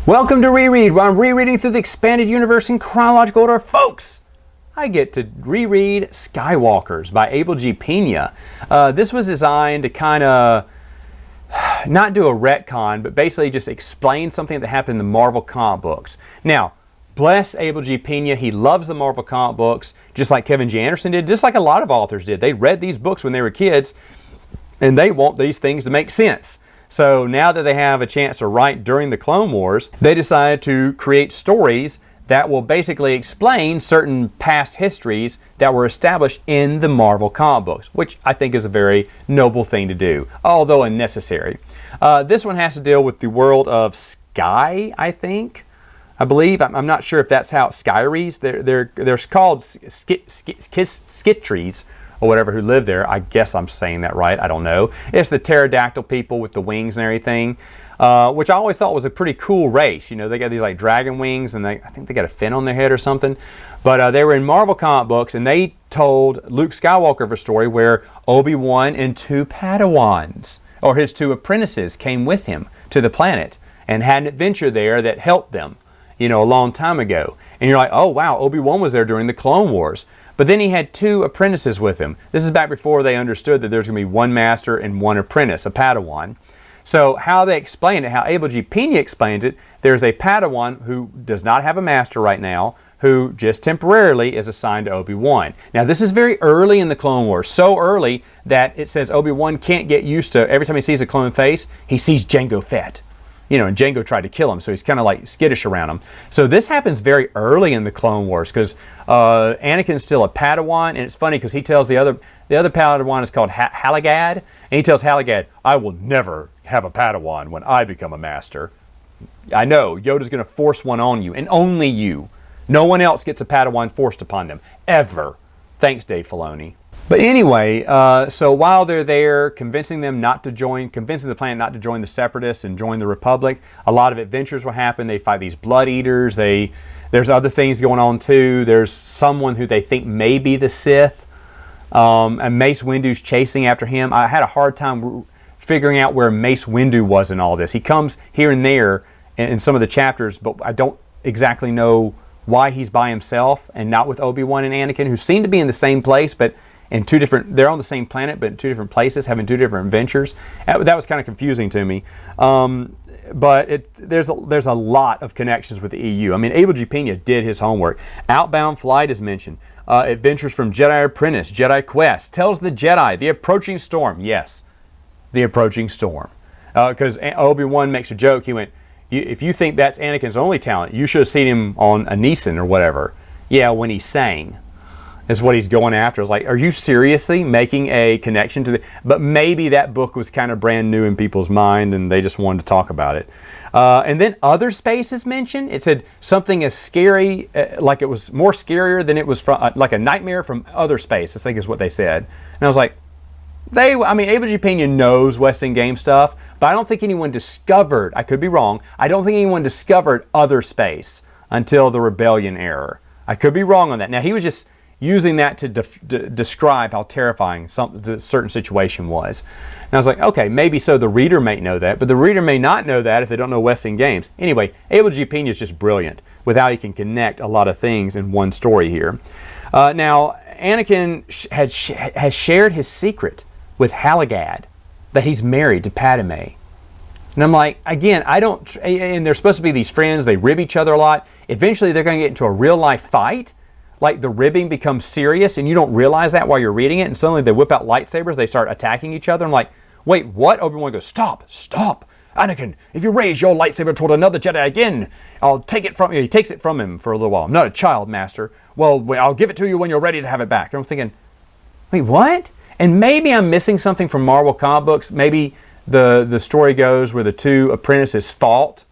Welcome to Reread, where I'm rereading through the expanded universe in chronological order. Folks, I get to reread Skywalkers by Able G Pena. This was designed to kind of not do a retcon, but basically just explain something that happened in the Marvel comic books. Now, bless Able G Pena, he loves the Marvel comic books, just like Kevin G. Anderson did, just like a lot of authors did. They read these books when they were kids, and they want these things to make sense. So now that they have a chance to write during the Clone Wars, they decided to create stories that will basically explain certain past histories that were established in the Marvel comic books, which I think is a very noble thing to do, although unnecessary. This one has to deal with the world of Sky, I believe. I'm not sure if that's how Sky reads. They're called Skitries, or whatever, who live there. I guess I'm saying that right. I don't know. It's the pterodactyl people with the wings and everything, which I always thought was a pretty cool race. You know, they got these like dragon wings, and I think they got a fin on their head or something. But they were in Marvel comic books, and they told Luke Skywalker of a story where Obi-Wan and two Padawans, or his two apprentices, came with him to the planet and had an adventure there that helped them, you know, a long time ago. And you're like, oh wow, Obi-Wan was there during the Clone Wars. But then he had two apprentices with him. This is back before they understood that there's going to be one master and one apprentice, a Padawan. So how they explain it, how Able G Pena explains it, there's a Padawan who does not have a master right now, who just temporarily is assigned to Obi-Wan. Now this is very early in the Clone Wars, so early that it says Obi-Wan can't get used to, every time he sees a clone face, he sees Jango Fett. You know, and Jango tried to kill him, so he's kind of like skittish around him. So this happens very early in the Clone Wars, because Anakin's still a Padawan, and it's funny because he tells the other Padawan is called Halagad, and he tells Halagad, I will never have a Padawan when I become a master. I know, Yoda's going to force one on you, and only you. No one else gets a Padawan forced upon them, ever. Thanks, Dave Filoni. But anyway, so while they're there, convincing the planet not to join the Separatists and join the Republic, a lot of adventures will happen. They fight these blood eaters. There's other things going on too. There's someone who they think may be the Sith, and Mace Windu's chasing after him. I had a hard time figuring out where Mace Windu was in all this. He comes here and there in some of the chapters, but I don't exactly know why he's by himself and not with Obi-Wan and Anakin, who seem to be in the same place, but they're on the same planet, but in two different places, having two different adventures. That was kind of confusing to me. But there's a lot of connections with the EU. I mean, Able G Pena did his homework. Outbound Flight is mentioned. Adventures from Jedi Apprentice, Jedi Quest, tells the Jedi, the approaching storm. Yes, the approaching storm. Because Obi-Wan makes a joke. He went, if you think that's Anakin's only talent, you should have seen him on a Neeson or whatever. Yeah, when he sang. Is what he's going after. It's like, are you seriously making a connection to the... But maybe that book was kind of brand new in people's mind and they just wanted to talk about it. And then other space is mentioned. It said something as scary, like it was more scarier than it was from, like a nightmare from other space, I think is what they said. And I was like, Able G Pena knows West End game stuff, but I don't think anyone discovered, I could be wrong, I don't think anyone discovered other space until the Rebellion era. I could be wrong on that. Now, he was just using that to describe how terrifying a certain situation was. And I was like, okay, maybe so the reader may know that, but the reader may not know that if they don't know West End games. Anyway, Able G Pena is just brilliant with how he can connect a lot of things in one story here. Now, Anakin has shared his secret with Halagad that he's married to Padme. And I'm like, again, and they're supposed to be these friends, they rib each other a lot. Eventually they're going to get into a real life fight. Like the ribbing becomes serious and you don't realize that while you're reading it, and suddenly they whip out lightsabers, they start attacking each other. I'm like, wait, what? Obi-Wan goes, stop, Anakin, if you raise your lightsaber toward another Jedi again, I'll take it from you. He takes it from him for a little while. I'm not a child, Master. Well, I'll give it to you when you're ready to have it back. And I'm thinking, wait, what? And maybe I'm missing something from Marvel comic books. Maybe the story goes where the two apprentices fought,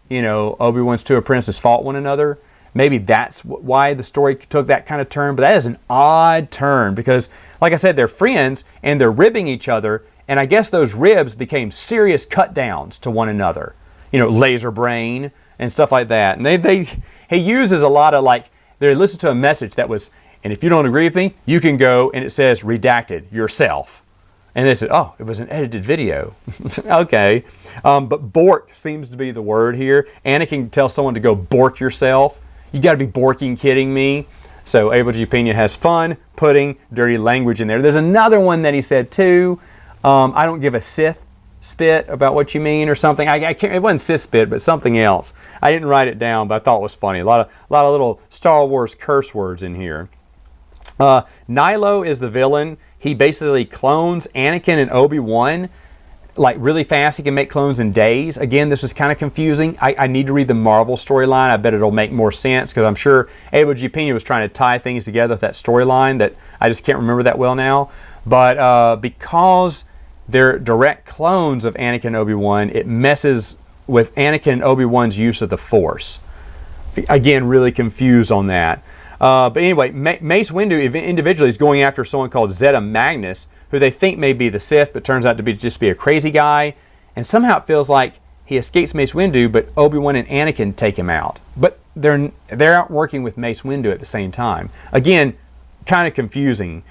you know, Obi-Wan's two apprentices fought one another. Maybe that's why the story took that kind of turn, but that is an odd turn because, like I said, they're friends and they're ribbing each other, and I guess those ribs became serious cut downs to one another. You know, laser brain and stuff like that. And he uses a lot of like, they listen to a message that was, and if you don't agree with me, you can go and it says redacted yourself. And they said, oh, it was an edited video. Okay. But bork seems to be the word here. Anakin tells someone to go bork yourself. You got to be borking kidding me. So Able G Pena has fun putting dirty language in there. There's another one that he said too. I don't give a Sith spit about what you mean or something. I can't, it wasn't Sith spit, but something else. I didn't write it down, but I thought it was funny. A lot of little Star Wars curse words in here. Nilo is the villain. He basically clones Anakin and Obi-Wan like really fast. He can make clones in days. Again, this was kind of confusing. I need to read the Marvel storyline. I bet it'll make more sense because I'm sure Able G Pena was trying to tie things together with that storyline that I just can't remember that well now. But because they're direct clones of Anakin and Obi-Wan, it messes with Anakin and Obi-Wan's use of the Force. Again, really confused on that. But anyway, Mace Windu individually is going after someone called Zeta Magnus, who they think may be the Sith, but turns out to be just a crazy guy. And somehow it feels like he escapes Mace Windu, but Obi-Wan and Anakin take him out. But they're out working with Mace Windu at the same time. Again, kind of confusing.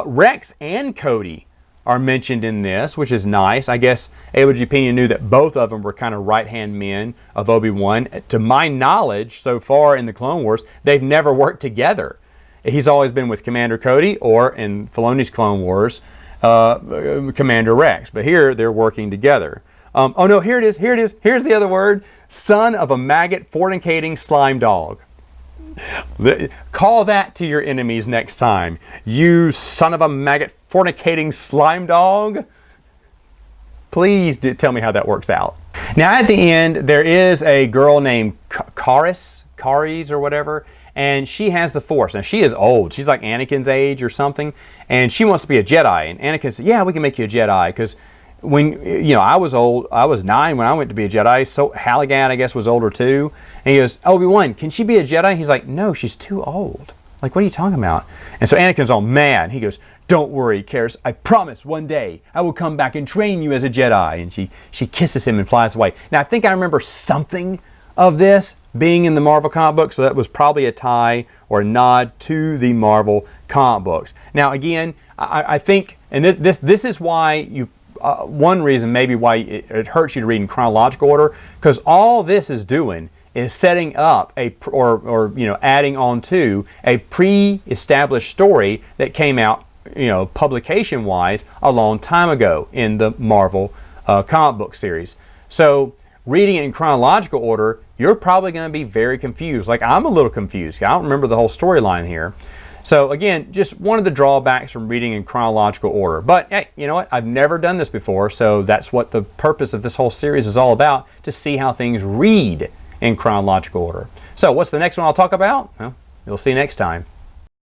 Rex and Cody are mentioned in this, which is nice. I guess Able G Pena knew that both of them were kind of right-hand men of Obi-Wan. To my knowledge, so far in the Clone Wars, they've never worked together. He's always been with Commander Cody, or in Filoni's Clone Wars, Commander Rex. But here, they're working together. Oh no, here it is. Here's the other word. Son of a maggot fornicating slime dog. Call that to your enemies next time. You son of a maggot fornicating slime dog. Please tell me how that works out. Now at the end, there is a girl named Karis or whatever, and she has the Force. Now she is old. She's like Anakin's age or something, and she wants to be a Jedi. And Anakin said, yeah, we can make you a Jedi, because when, I was old, I was 9 when I went to be a Jedi, so Halligan, I guess, was older too. And he goes, Obi-Wan, can she be a Jedi? He's like, no, she's too old. Like, what are you talking about? And so Anakin's all mad. He goes, don't worry, Karis, I promise one day I will come back and train you as a Jedi. And she kisses him and flies away. Now, I think I remember something of this being in the Marvel comic books, so that was probably a tie or a nod to the Marvel comic books. Now, again, I think, and this is why you, one reason maybe why it hurts you to read in chronological order, because all this is doing is setting up adding on to a pre-established story that came out, publication-wise a long time ago in the Marvel comic book series. So reading it in chronological order, you're probably going to be very confused. Like, I'm a little confused. I don't remember the whole storyline here. So again, just one of the drawbacks from reading in chronological order. But hey, you know what? I've never done this before, so that's what the purpose of this whole series is all about, to see how things read in chronological order. So what's the next one I'll talk about? Well, you'll see next time.